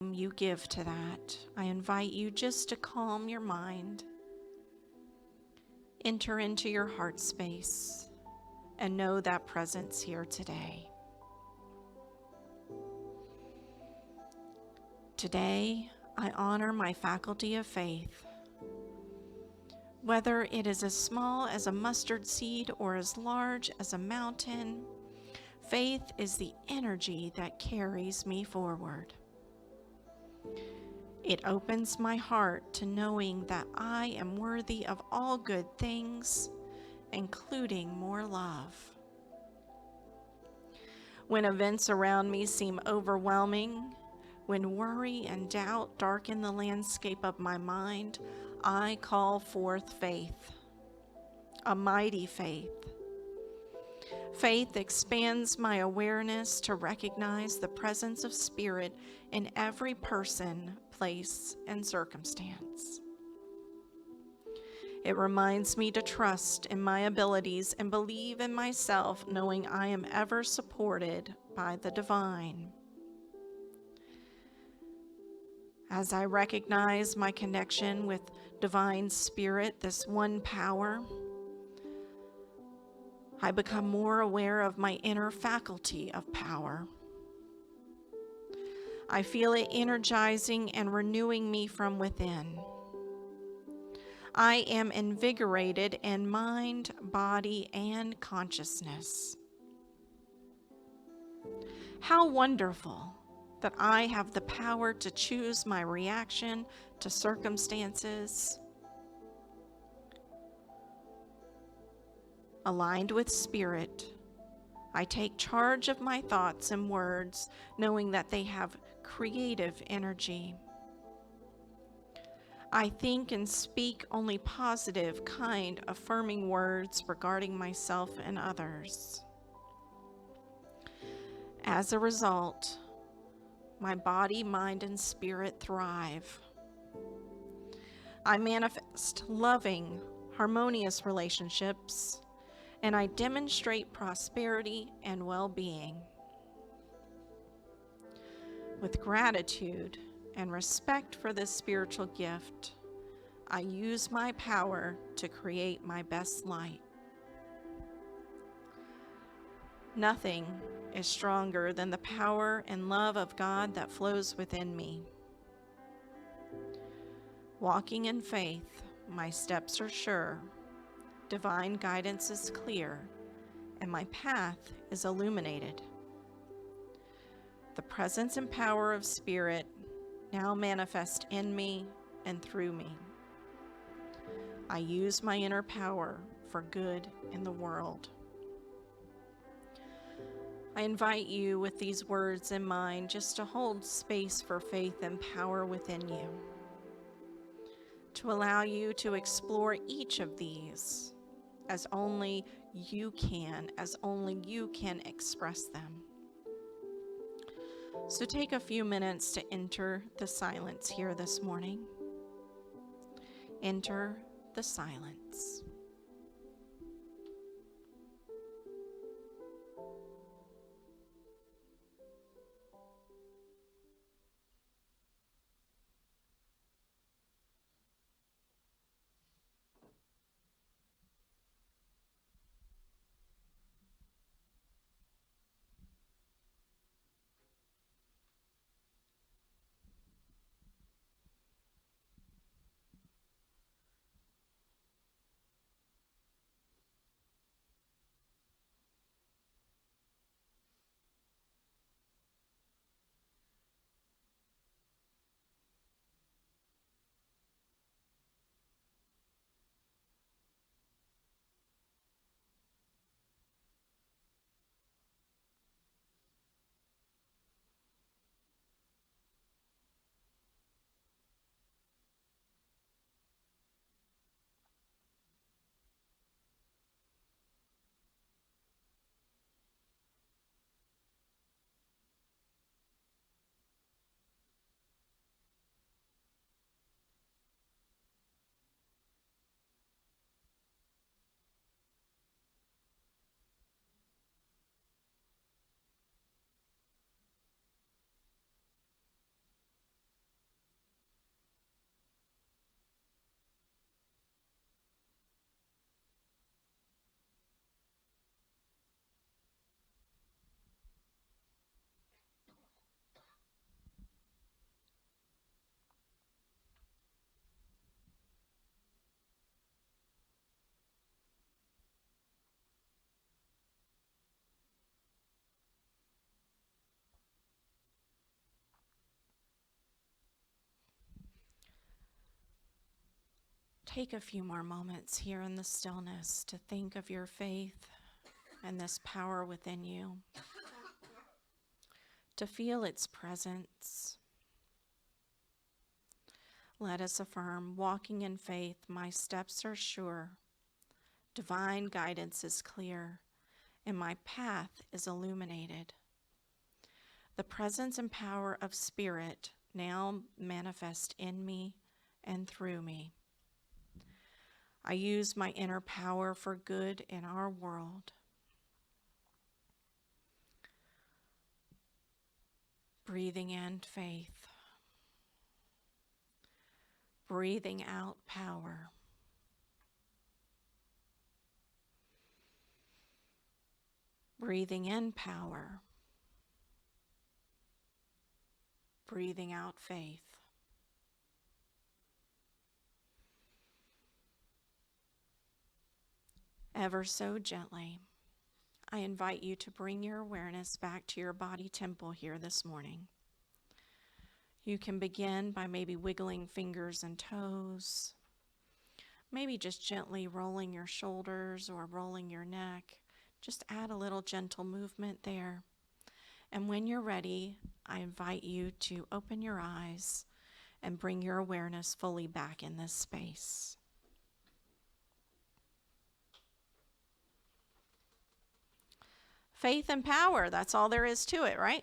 you give to that. I invite you just to calm your mind, enter into your heart space, and know that presence here today. Today, I honor my faculty of faith. Whether it is as small as a mustard seed or as large as a mountain, faith is the energy that carries me forward. It opens my heart to knowing that I am worthy of all good things, including more love. When events around me seem overwhelming, when worry and doubt darken the landscape of my mind, I call forth faith, a mighty faith. Faith expands my awareness to recognize the presence of Spirit in every person, place, and circumstance. It reminds me to trust in my abilities and believe in myself, knowing I am ever supported by the divine. As I recognize my connection with divine Spirit, this one power, I become more aware of my inner faculty of power. I feel it energizing and renewing me from within. I am invigorated in mind, body, and consciousness. How wonderful that I have the power to choose my reaction to circumstances. Aligned with Spirit, I take charge of my thoughts and words, knowing that they have creative energy. I think and speak only positive, kind, affirming words regarding myself and others. As a result, my body, mind, and spirit thrive. I manifest loving, harmonious relationships, and I demonstrate prosperity and well-being. With gratitude and respect for this spiritual gift, I use my power to create my best light. Nothing is stronger than the power and love of God that flows within me. Walking in faith, my steps are sure, divine guidance is clear, and my path is illuminated. The presence and power of Spirit now manifest in me and through me. I use my inner power for good in the world. I invite you with these words in mind just to hold space for faith and power within you, to allow you to explore each of these as only you can express them. So take a few minutes to enter the silence here this morning. Enter the silence. take a few more moments here in the stillness to think of your faith and this power within you, to feel its presence. Let us affirm, walking in faith, my steps are sure, divine guidance is clear, and my path is illuminated. The presence and power of Spirit now manifest in me and through me. I use my inner power for good in our world. Breathing in faith. Breathing out power. Breathing in power. Breathing out faith. Ever so gently, I invite you to bring your awareness back to your body temple here this morning. You can begin by maybe wiggling fingers and toes, maybe just gently rolling your shoulders or rolling your neck. Just add a little gentle movement there. And when you're ready, I invite you to open your eyes and bring your awareness fully back in this space. Faith and power, that's all there is to it, right?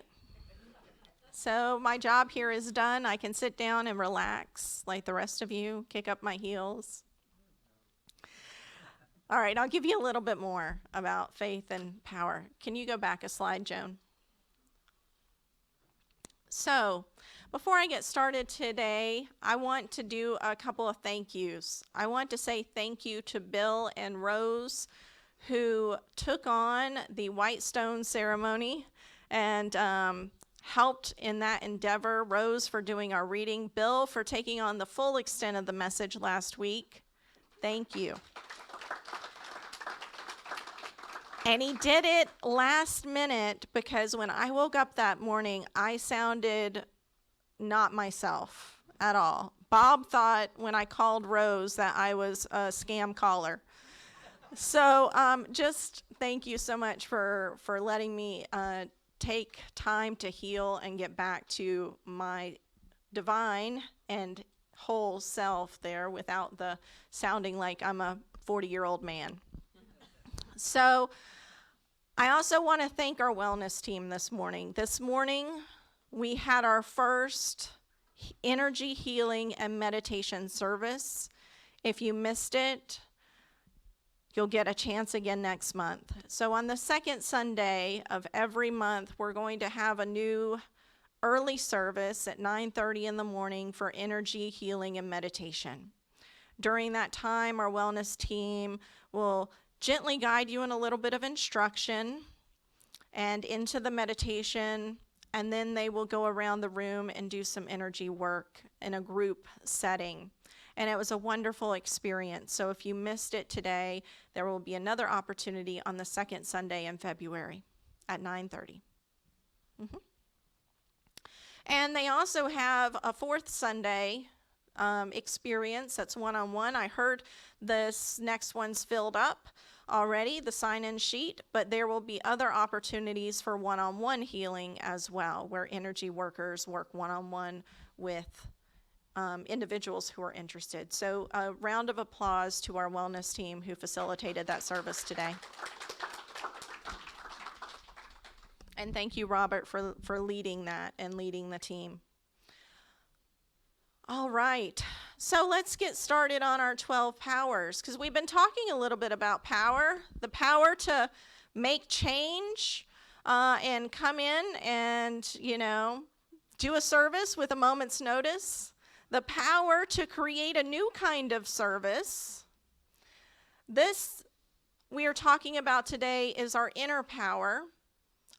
So my job here is done. I can sit down and relax like the rest of you, kick up my heels. All right, I'll give you a little bit more about faith and power. Can you go back a slide, Joan? So before I get started today, I want to do a couple of thank yous. I want to say thank you to Bill and Rose, who took on the White Stone ceremony and helped in that endeavor. Rose for doing our reading. Bill for taking on the full extent of the message last week. Thank you. And he did it last minute because when I woke up that morning, I sounded not myself at all. Bob thought when I called Rose that I was a scam caller. So just thank you so much for letting me take time to heal and get back to my divine and whole self there without the sounding like I'm a 40-year-old man. So I also want to thank our wellness team this morning. This morning, we had our first energy healing and meditation service. If you missed it, you'll get a chance again next month. So on the second Sunday of every month, we're going to have a new early service at 9:30 in the morning for energy healing and meditation. During that time, our wellness team will gently guide you in a little bit of instruction and into the meditation, and then they will go around the room and do some energy work in a group setting. And it was a wonderful experience. So if you missed it today, there will be another opportunity on the second Sunday in February at 9:30. And they also have a fourth Sunday experience that's one-on-one. I heard this next one's filled up already, the sign-in sheet, but there will be other opportunities for one-on-one healing as well, where energy workers work one-on-one with individuals who are interested. So a round of applause to our wellness team who facilitated that service today. And thank you, Robert, for leading that and leading the team. All right, so let's get started on our 12 powers, because we've been talking a little bit about power, the power to make change and come in and, do a service with a moment's notice, the power to create a new kind of service. This we are talking about today is our inner power,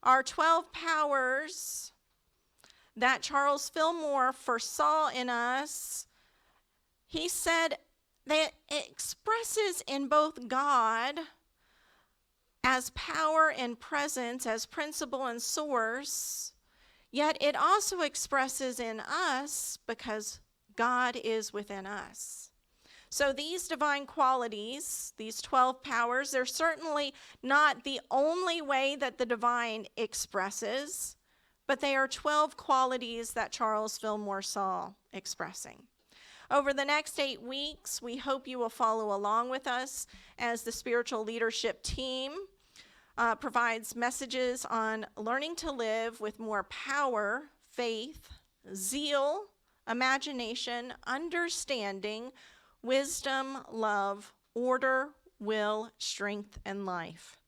our 12 powers that Charles Fillmore foresaw in us. He said that it expresses in both God as power and presence, as principle and source, yet it also expresses in us because God is within us. So these divine qualities, these 12 powers, they're certainly not the only way that the divine expresses, but they are 12 qualities that Charles Fillmore saw expressing. Over the next 8 weeks, we hope you will follow along with us as the spiritual leadership team provides messages on learning to live with more power, faith, zeal, imagination, understanding, wisdom, love, order, will, strength, and life.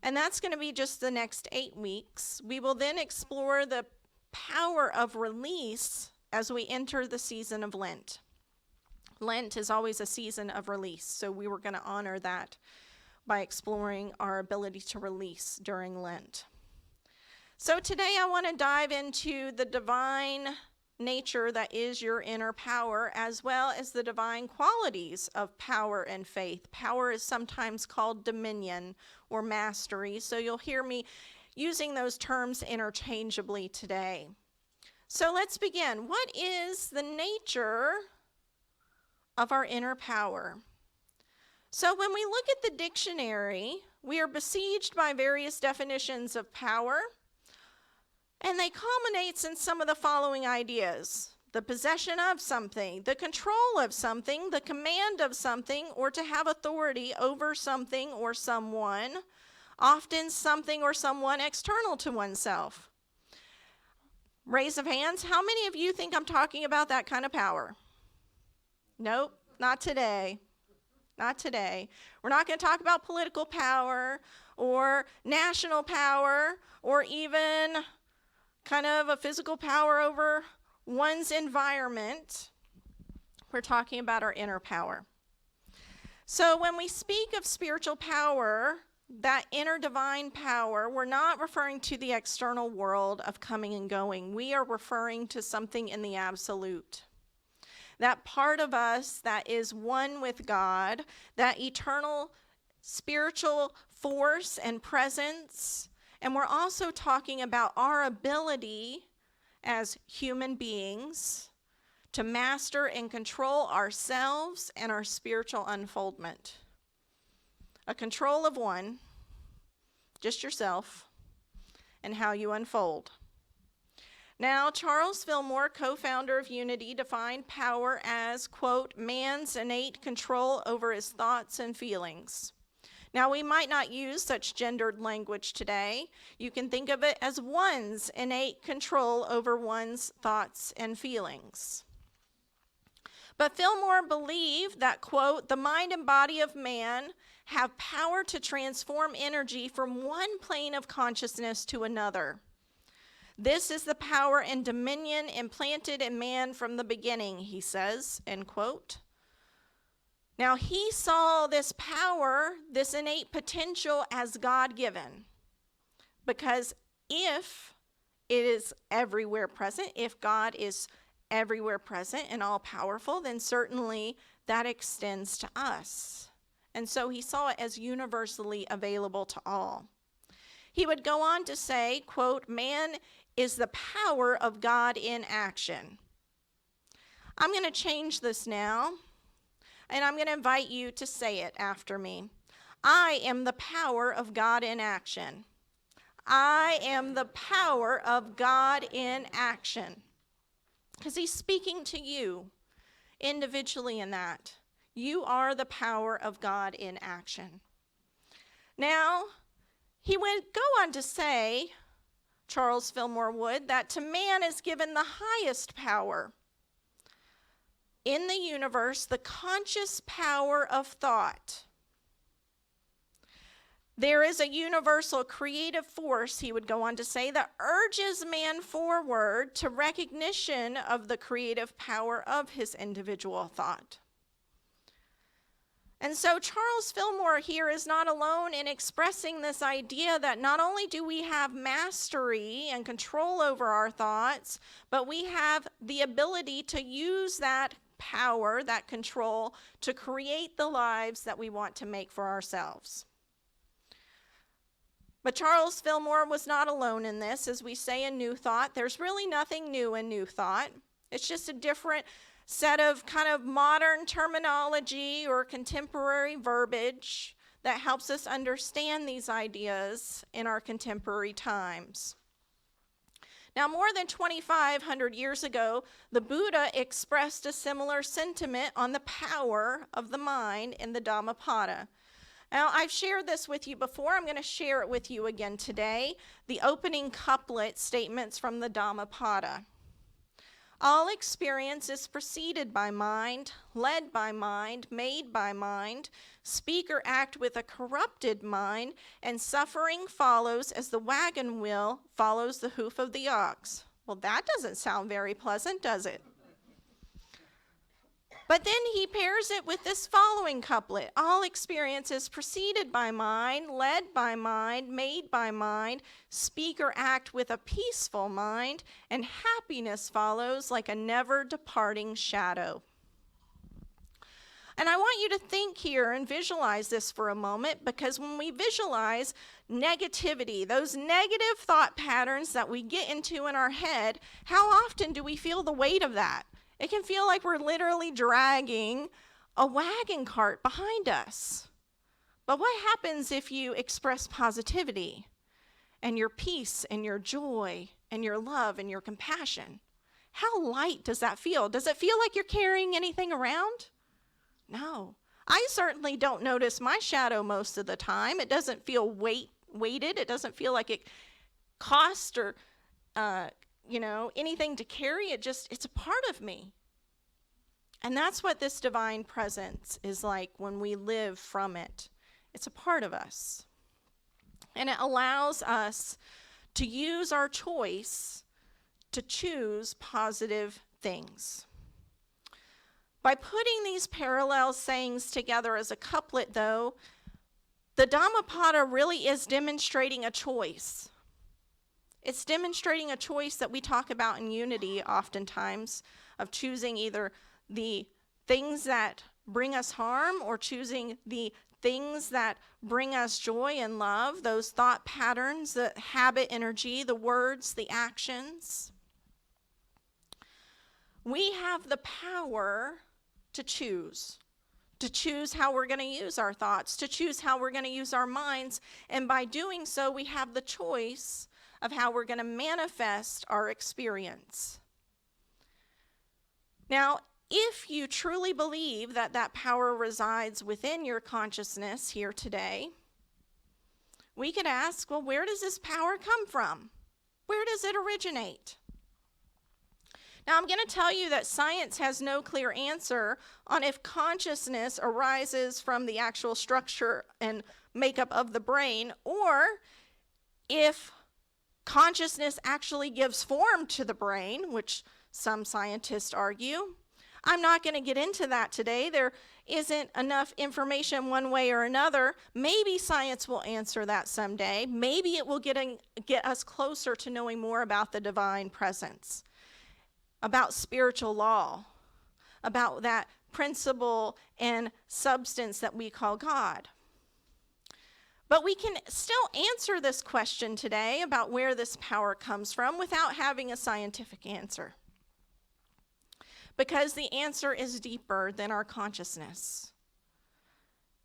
And that's going to be just the next 8 weeks. We will then explore the power of release as we enter the season of Lent. Lent is always a season of release, so we were going to honor that by exploring our ability to release during Lent. So today I want to dive into the divine nature that is your inner power, as well as the divine qualities of power and faith. Power is sometimes called dominion or mastery, so you'll hear me using those terms interchangeably today. So let's begin. What is the nature of our inner power? So when we look at the dictionary, we are besieged by various definitions of power, and they culminate in some of the following ideas: the possession of something, the control of something, the command of something, or to have authority over something or someone, often something or someone external to oneself. Raise of hands, how many of you think I'm talking about that kind of power? Nope, not today. Not today. We're not going to talk about political power or national power or even kind of a physical power over one's environment. We're talking about our inner power. So when we speak of spiritual power, that inner divine power, we're not referring to the external world of coming and going. We are referring to something in the absolute. That part of us that is one with God, that eternal spiritual force and presence. And we're also talking about our ability as human beings to master and control ourselves and our spiritual unfoldment. A control of one, just yourself, and how you unfold. Now, Charles Fillmore, co-founder of Unity, defined power as, quote, man's innate control over his thoughts and feelings. Now, we might not use such gendered language today. You can think of it as one's innate control over one's thoughts and feelings. But Fillmore believed that, quote, the mind and body of man have power to transform energy from one plane of consciousness to another. This is the power and dominion implanted in man from the beginning, he says, end quote. Now, he saw this power, this innate potential, as God-given. Because if it is everywhere present, if God is everywhere present and all-powerful, then certainly that extends to us. And so he saw it as universally available to all. He would go on to say, quote, man is the power of God in action. I'm going to change this now, and I'm going to invite you to say it after me. I am the power of God in action. I am the power of God in action. Because he's speaking to you individually in that. You are the power of God in action. Now, he would go on to say, Charles Fillmore would, that to man is given the highest power in the universe, the conscious power of thought. There is a universal creative force, he would go on to say, that urges man forward to recognition of the creative power of his individual thought. And so Charles Fillmore here is not alone in expressing this idea that not only do we have mastery and control over our thoughts, but we have the ability to use that power, that control, to create the lives that we want to make for ourselves. But Charles Fillmore was not alone in this. As we say in New Thought, there's really nothing new in New Thought. It's just a different set of kind of modern terminology or contemporary verbiage that helps us understand these ideas in our contemporary times. Now, more than 2,500 years ago, the Buddha expressed a similar sentiment on the power of the mind in the Dhammapada. Now, I've shared this with you before. I'm going to share it with you again today. The opening couplet statements from the Dhammapada. All experience is preceded by mind, led by mind, made by mind. Speak or act with a corrupted mind, and suffering follows as the wagon wheel follows the hoof of the ox. Well, that doesn't sound very pleasant, does it? But then he pairs it with this following couplet. All experience is preceded by mind, led by mind, made by mind. Speak or act with a peaceful mind, and happiness follows like a never departing shadow. And I want you to think here and visualize this for a moment, because when we visualize negativity, those negative thought patterns that we get into in our head, how often do we feel the weight of that? It can feel like we're literally dragging a wagon cart behind us. But what happens if you express positivity and your peace and your joy and your love and your compassion? How light does that feel? Does it feel like you're carrying anything around? No. I certainly don't notice my shadow most of the time. It doesn't feel weighted. It doesn't feel like it costs or anything to carry. It's a part of me. And that's what this divine presence is like when we live from it. It's a part of us. And it allows us to use our choice to choose positive things. By putting these parallel sayings together as a couplet, though, the Dhammapada really is demonstrating a choice. It's demonstrating a choice that we talk about in unity oftentimes, of choosing either the things that bring us harm or choosing the things that bring us joy and love, those thought patterns, the habit energy, the words, the actions. We have the power to choose how we're going to use our thoughts, to choose how we're going to use our minds, and by doing so, we have the choice of how we're going to manifest our experience. Now, if you truly believe that that power resides within your consciousness here today, we could ask, well, where does this power come from? Where does it originate? Now, I'm going to tell you that science has no clear answer on if consciousness arises from the actual structure and makeup of the brain, or if consciousness actually gives form to the brain, which some scientists argue. I'm not going to get into that today. There isn't enough information one way or another. Maybe science will answer that someday. Maybe it will get us closer to knowing more about the divine presence, about spiritual law, about that principle and substance that we call God. But we can still answer this question today about where this power comes from without having a scientific answer, because the answer is deeper than our consciousness.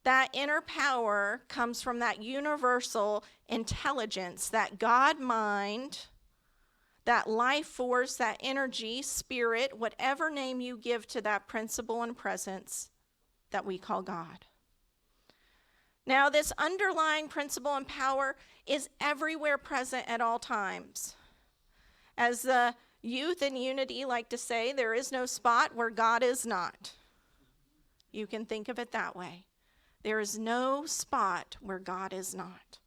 That inner power comes from that universal intelligence, that God mind, that life force, that energy, spirit, whatever name you give to that principle and presence that we call God. Now, this underlying principle and power is everywhere present at all times. As the youth in Unity like to say, there is no spot where God is not. You can think of it that way. There is no spot where God is not.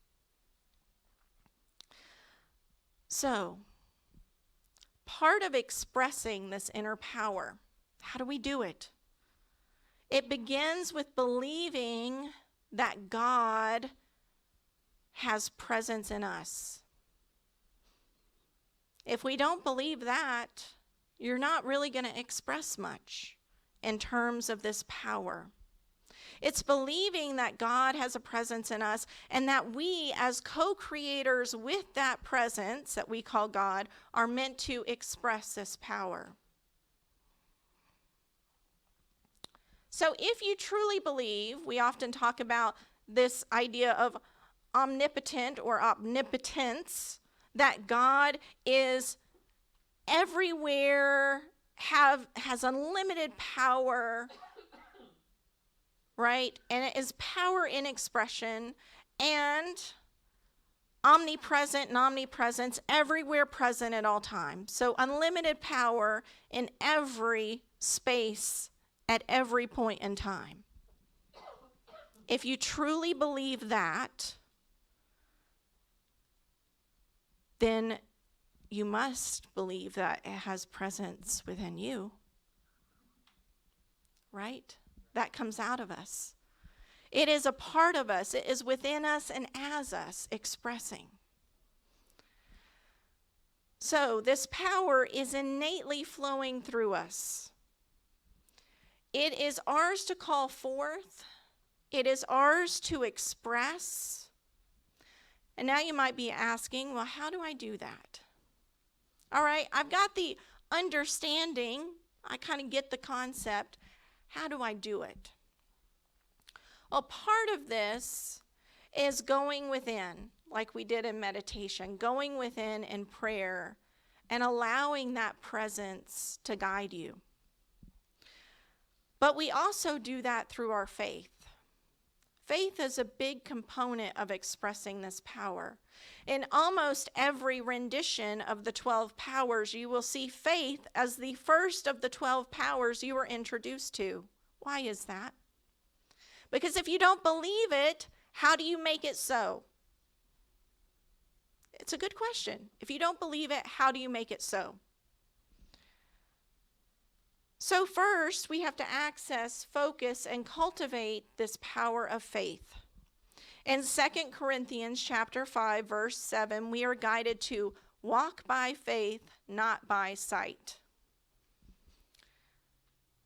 So, part of expressing this inner power, how do we do it? It begins with believing that God has presence in us. If we don't believe that, you're not really going to express much in terms of this power. It's believing that God has a presence in us and that we, as co-creators with that presence that we call God, are meant to express this power. So if you truly believe, we often talk about this idea of omnipotent or omnipotence, that God is everywhere, has unlimited power, right? And it is power in expression, and omnipresent and omnipresence, everywhere present at all times. So unlimited power in every space at every point in time. If you truly believe that, then you must believe that it has presence within you, right? That comes out of us. It is a part of us. It is within us and as us, expressing. So this power is innately flowing through us. It is ours to call forth. It is ours to express. And now you might be asking, well, how do I do that? All right, I've got the understanding. I kind of get the concept. How do I do it? Well, part of this is going within, like we did in meditation, going within in prayer and allowing that presence to guide you. But we also do that through our faith. Faith is a big component of expressing this power. In almost every rendition of the 12 powers, you will see faith as the first of the 12 powers you were introduced to. Why is that? Because if you don't believe it, how do you make it so? It's a good question. If you don't believe it, how do you make it so? So first, we have to access, focus, and cultivate this power of faith. In 2 Corinthians chapter 5, verse 7, we are guided to walk by faith, not by sight.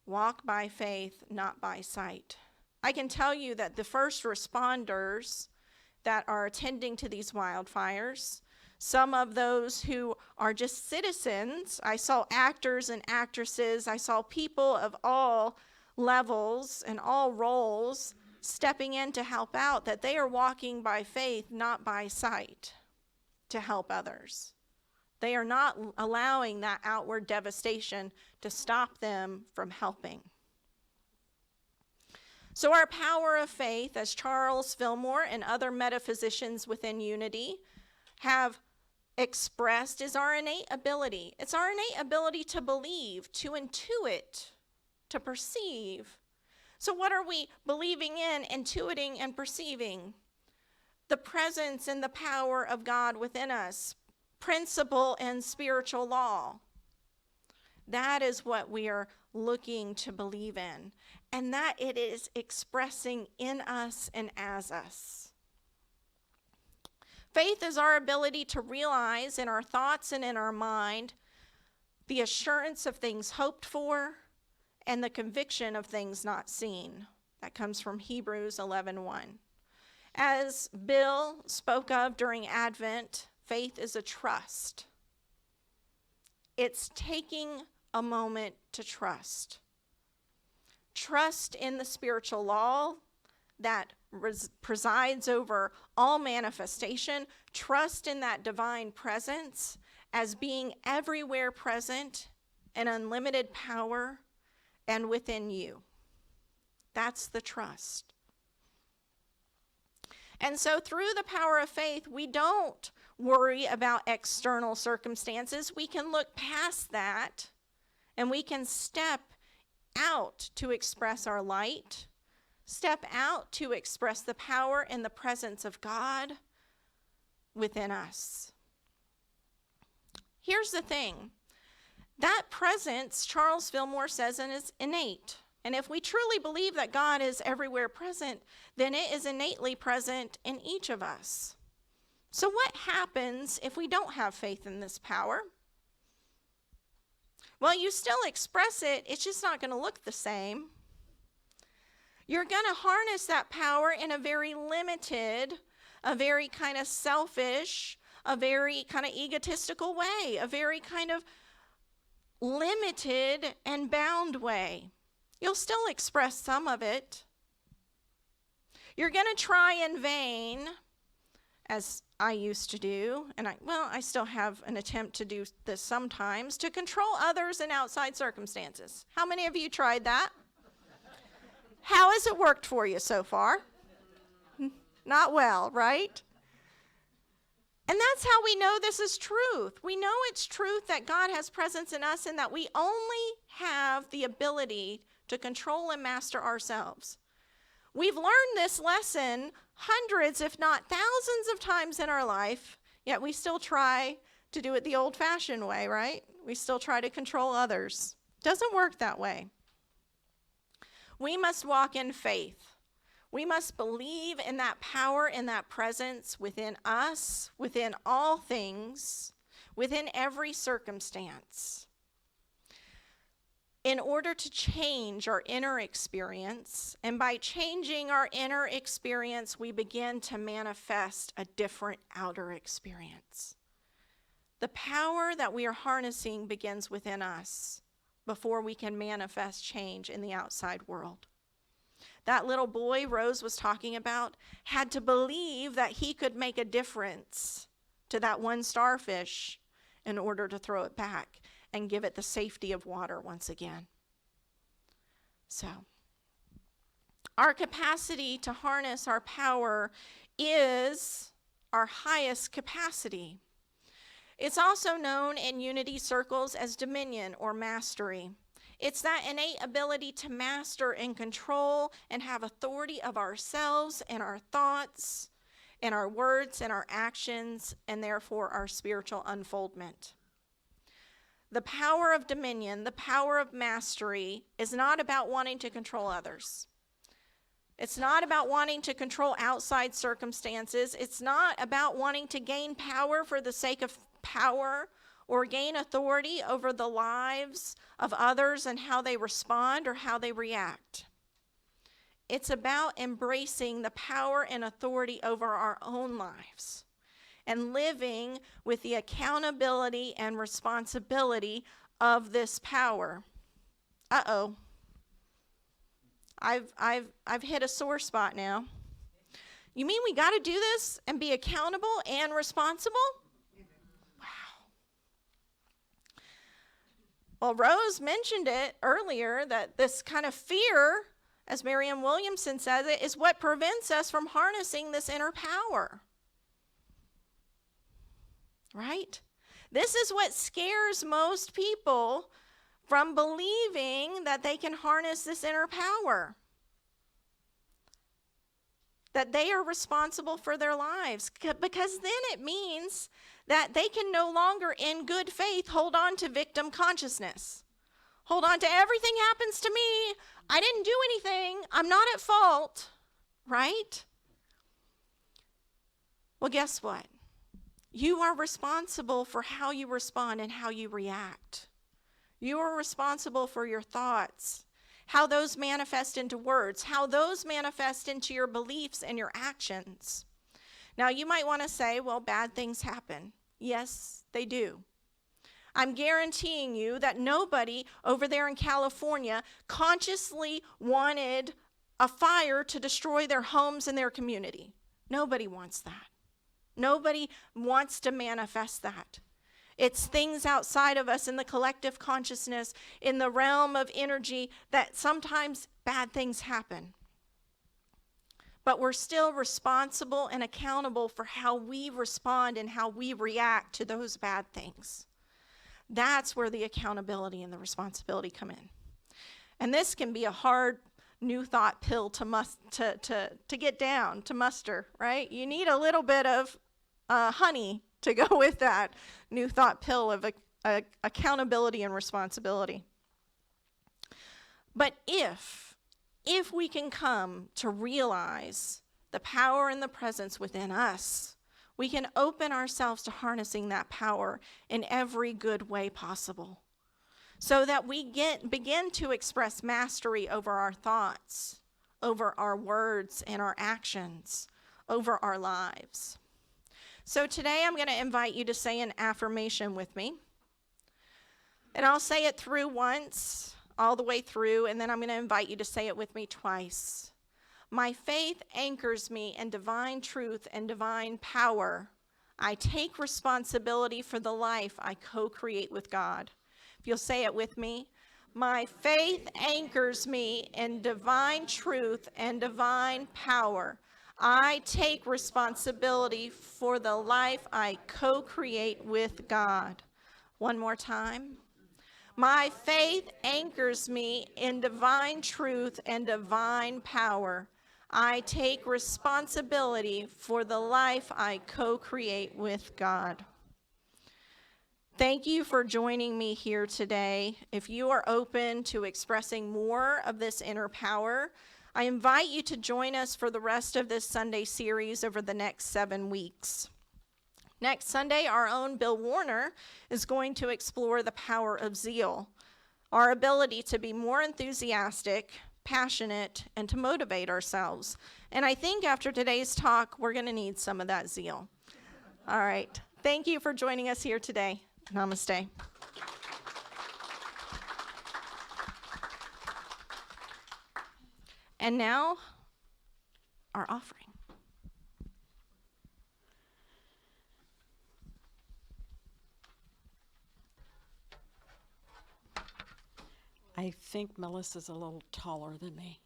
Walk by faith, not by sight. I can tell you that the first responders that are attending to these wildfires, some of those who are just citizens, I saw actors and actresses, I saw people of all levels and all roles stepping in to help out, that they are walking by faith, not by sight, to help others. They are not allowing that outward devastation to stop them from helping. So our power of faith, as Charles Fillmore and other metaphysicians within Unity have expressed, is our innate ability. It's our innate ability to believe, to intuit, to perceive. So what are we believing in, intuiting, and perceiving? The presence and the power of God within us, principle and spiritual law. That is what we are looking to believe in, and that it is expressing in us and as us. Faith is our ability to realize in our thoughts and in our mind the assurance of things hoped for and the conviction of things not seen. That comes from Hebrews 11:1. As Bill spoke of during Advent, faith is a trust. It's taking a moment to trust. Trust in the spiritual law that presides over all manifestation. Trust in that divine presence as being everywhere present in unlimited power and within you. That's the trust. And so through the power of faith, we don't worry about external circumstances. We can look past that and we can step out to express our light, step out to express the power and the presence of God within us. Here's the thing. That presence, Charles Fillmore says, is innate. And if we truly believe that God is everywhere present, then it is innately present in each of us. So what happens if we don't have faith in this power? Well, you still express it, it's just not going to look the same. You're going to harness that power in a very limited, a very kind of selfish, a very kind of egotistical way, a very kind of limited and bound way. You'll still express some of it. You're going to try in vain, as I used to do, and I still have an attempt to do this sometimes, to control others in outside circumstances. How many of you tried that? How has it worked for you so far? Not well, right? And that's how we know this is truth. We know it's truth that God has presence in us and that we only have the ability to control and master ourselves. We've learned this lesson hundreds, if not thousands of times in our life, yet we still try to do it the old-fashioned way, right? We still try to control others. Doesn't work that way. We must walk in faith. We must believe in that power and that presence within us, within all things, within every circumstance. In order to change our inner experience, and by changing our inner experience, we begin to manifest a different outer experience. The power that we are harnessing begins within us before we can manifest change in the outside world. That little boy Rose was talking about had to believe that he could make a difference to that one starfish in order to throw it back and give it the safety of water once again. So, our capacity to harness our power is our highest capacity. It's also known in unity circles as dominion or mastery. It's that innate ability to master and control and have authority of ourselves and our thoughts and our words and our actions, and therefore our spiritual unfoldment. The power of dominion, the power of mastery, is not about wanting to control others. It's not about wanting to control outside circumstances. It's not about wanting to gain power for the sake of power or gain authority over the lives of others and how they respond or how they react. It's about embracing the power and authority over our own lives and living with the accountability and responsibility of this power. Uh-oh. I've hit a sore spot now. You mean we got to do this and be accountable and responsible? Wow. Well, Rose mentioned it earlier that this kind of fear, as Marianne Williamson says it, is what prevents us from harnessing this inner power. Right? This is what scares most people from believing that they can harness this inner power. That they are responsible for their lives. Because then it means that they can no longer, in good faith, hold on to victim consciousness. Hold on to everything happens to me. I didn't do anything. I'm not at fault. Right? Well, guess what? You are responsible for how you respond and how you react. You are responsible for your thoughts, how those manifest into words, how those manifest into your beliefs and your actions. Now, you might want to say, well, bad things happen. Yes, they do. I'm guaranteeing you that nobody over there in California consciously wanted a fire to destroy their homes and their community. Nobody wants that. Nobody wants to manifest that. It's things outside of us in the collective consciousness, in the realm of energy, that sometimes bad things happen. But we're still responsible and accountable for how we respond and how we react to those bad things. That's where the accountability and the responsibility come in. And this can be a hard new thought pill to get down, to muster, right? You need a little bit of honey to go with that new thought pill of accountability and responsibility. But if we can come to realize the power and the presence within us, we can open ourselves to harnessing that power in every good way possible, so that we begin to express mastery over our thoughts, over our words and our actions, over our lives. So today I'm going to invite you to say an affirmation with me. And I'll say it through once. all the way through, and then I'm going to invite you to say it with me twice. My faith anchors me in divine truth and divine power. I take responsibility for the life I co-create with God. If you'll say it with me. My faith anchors me in divine truth and divine power. I take responsibility for the life I co-create with God. One more time. My faith anchors me in divine truth and divine power. I take responsibility for the life I co-create with God. Thank you for joining me here today. If you are open to expressing more of this inner power, I invite you to join us for the rest of this Sunday series over the next 7 weeks. Next Sunday, our own Bill Warner is going to explore the power of zeal, our ability to be more enthusiastic, passionate, and to motivate ourselves. And I think after today's talk, we're going to need some of that zeal. All right. Thank you for joining us here today. Namaste. And now, our offering. I think Melissa's a little taller than me.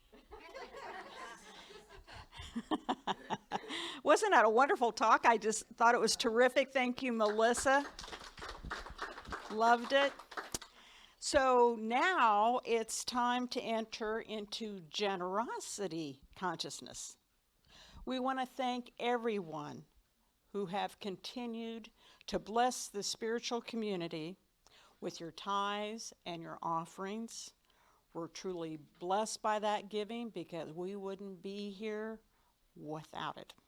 Wasn't that a wonderful talk? I just thought it was terrific. Thank you, Melissa. Loved it. So now it's time to enter into generosity consciousness. We want to thank everyone who have continued to bless the spiritual community with your tithes and your offerings. We're truly blessed by that giving because we wouldn't be here without it.